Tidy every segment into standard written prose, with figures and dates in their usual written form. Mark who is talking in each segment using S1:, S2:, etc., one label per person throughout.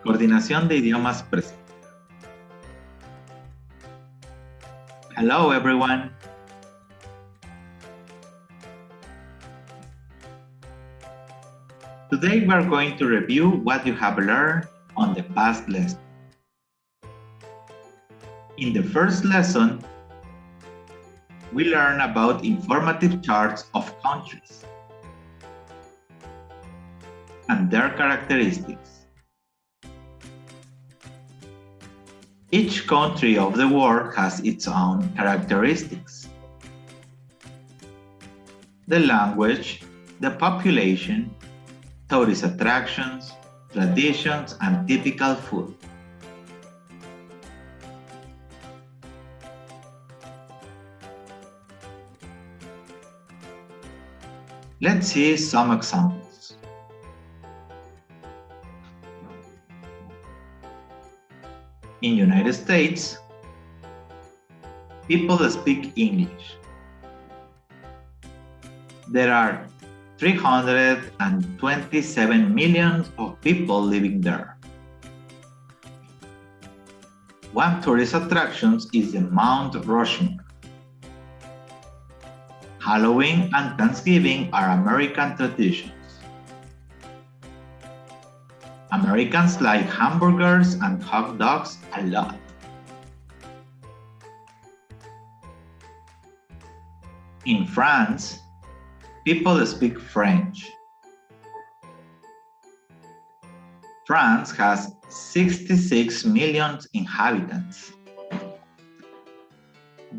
S1: Coordinación de idiomas presente. Hello everyone. Today we are going to review what you have learned on the past lesson. In the first lesson, we learned about informative charts of countries and their characteristics. Each country of the world has its own characteristics. The language, the population, tourist attractions, traditions, and typical food. Let's see some examples. In United States, people speak English. There are 327 million of people living there. One tourist attraction is the Mount Rushmore. Halloween and Thanksgiving are American traditions. Americans like hamburgers and hot dogs a lot. In France, people speak French. France has 66 million inhabitants.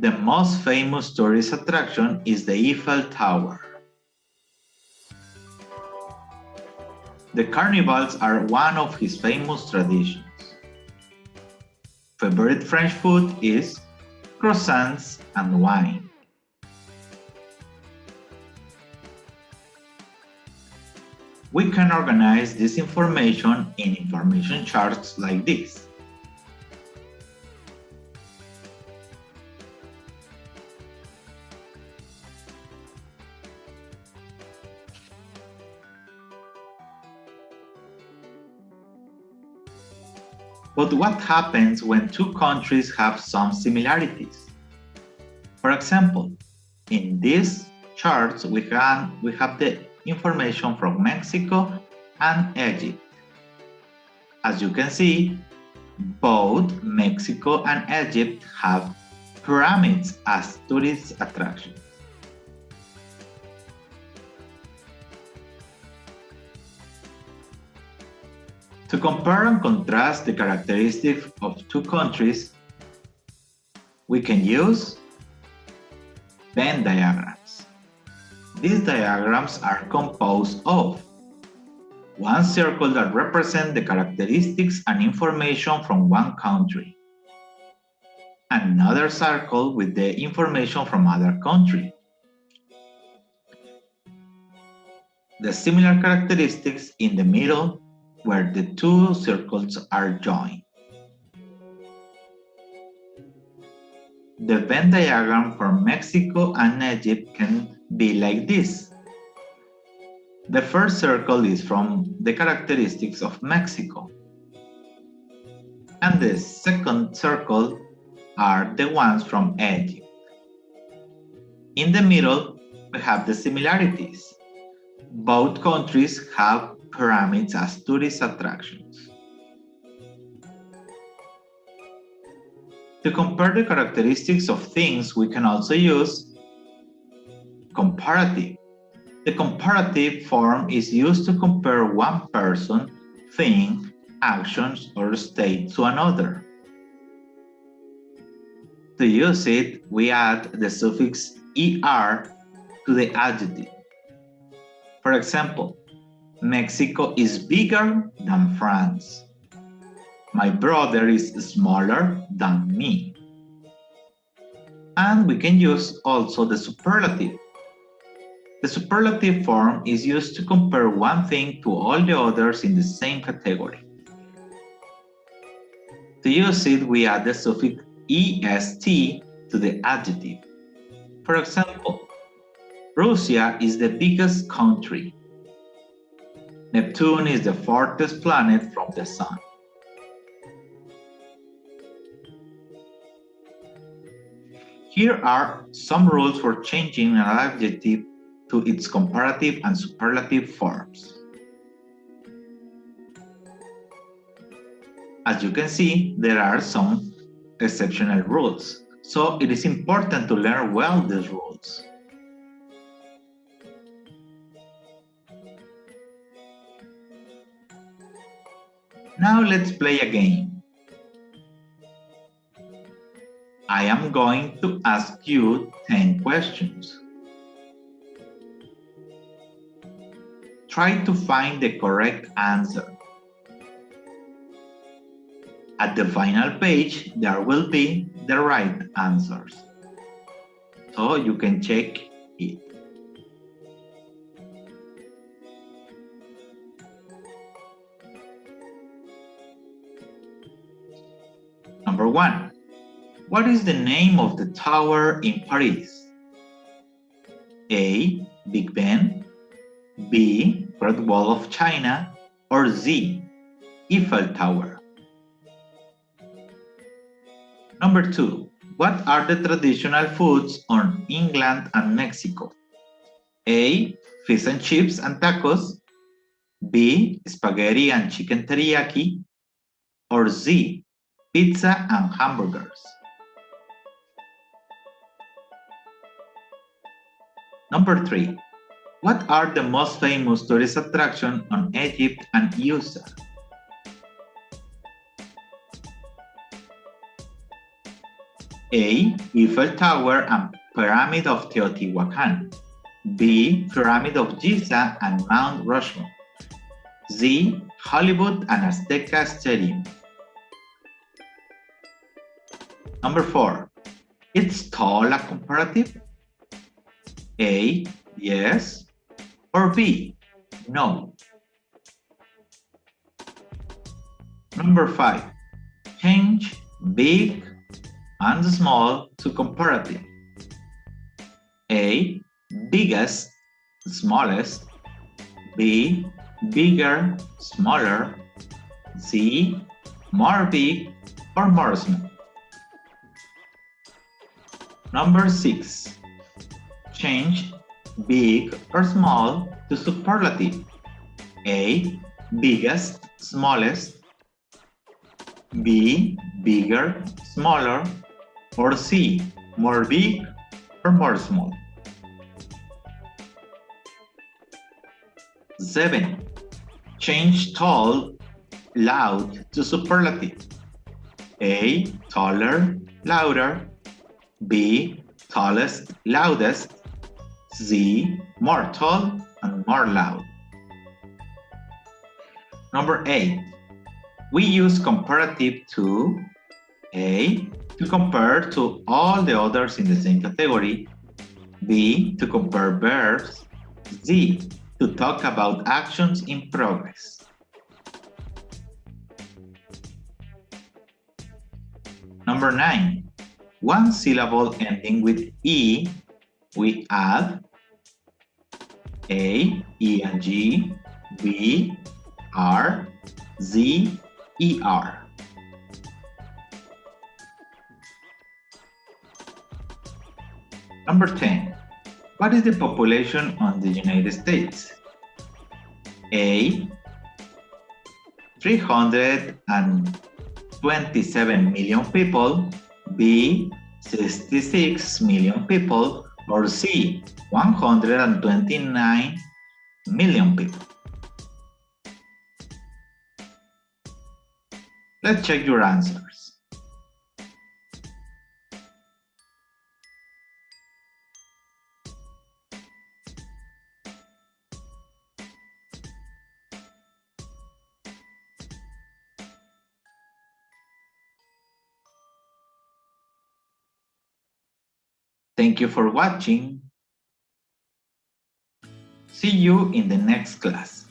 S1: The most famous tourist attraction is the Eiffel Tower. The carnivals are one of his famous traditions. Favorite French food is croissants and wine. We can organize this information in information charts like this. But what happens when two countries have some similarities? For example, in these charts we have the information from Mexico and Egypt. As you can see, both Mexico and Egypt have pyramids as tourist attractions. To compare and contrast the characteristics of two countries, we can use Venn diagrams. These diagrams are composed of one circle that represents the characteristics and information from one country, another circle with the information from other country, the similar characteristics in the middle where the two circles are joined. The Venn diagram for Mexico and Egypt can be like this. The first circle is from the characteristics of Mexico, and the second circle are the ones from Egypt. In the middle, we have the similarities. Both countries have pyramids as tourist attractions. To compare the characteristics of things, we can also use comparative. The comparative form is used to compare one person, thing, actions, or state to another. To use it, we add the suffix er to the adjective. For example, Mexico is bigger than France. My brother is smaller than me. And we can use also the superlative. The superlative form is used to compare one thing to all the others in the same category. To use it, we add the suffix est to the adjective. For example, Russia is the biggest country. Neptune is the farthest planet from the Sun. Here are some rules for changing an adjective to its comparative and superlative forms. As you can see, there are some exceptional rules, so it is important to learn well these rules. Now let's play a game. I am going to ask you 10 questions. Try to find the correct answer. At the final page, there will be the right answers, so you can check it. Number 1. What is the name of the tower in Paris? A. Big Ben, B. Great Wall of China, or Z. Eiffel Tower? Number 2. What are the traditional foods on England and Mexico? A. Fish and chips and tacos, B. Spaghetti and chicken teriyaki, or Z. Pizza and hamburgers? Number 3. What are the most famous tourist attractions on Egypt and USA? A. Eiffel Tower and Pyramid of Teotihuacan, B. Pyramid of Giza and Mount Rushmore, Z. Hollywood and Azteca Stadium? Number 4. Is tall a comparative? A. Yes, or B. No? Number 5. Change big and small to comparative. A. Biggest, smallest, B. Bigger, smaller, C. More big or more small? Number 6. Change big or small to superlative. A. Biggest, smallest, B. Bigger, smaller, or C. More big or more small? 7. Change tall, loud to superlative. A. Taller, louder, B. Tallest, loudest, Z. More tall and more loud? Number 8. We use comparative to A. To compare to all the others in the same category, B. To compare verbs, Z. To talk about actions in progress. Number 9. One syllable ending with E, we add A, E and G, B, R, Z, ER. Number 10. What is the population on the United States? A. 327 million people, B. 66 million people, or C. 129 million people? Let's check your answers. Thank you for watching. See you in the next class.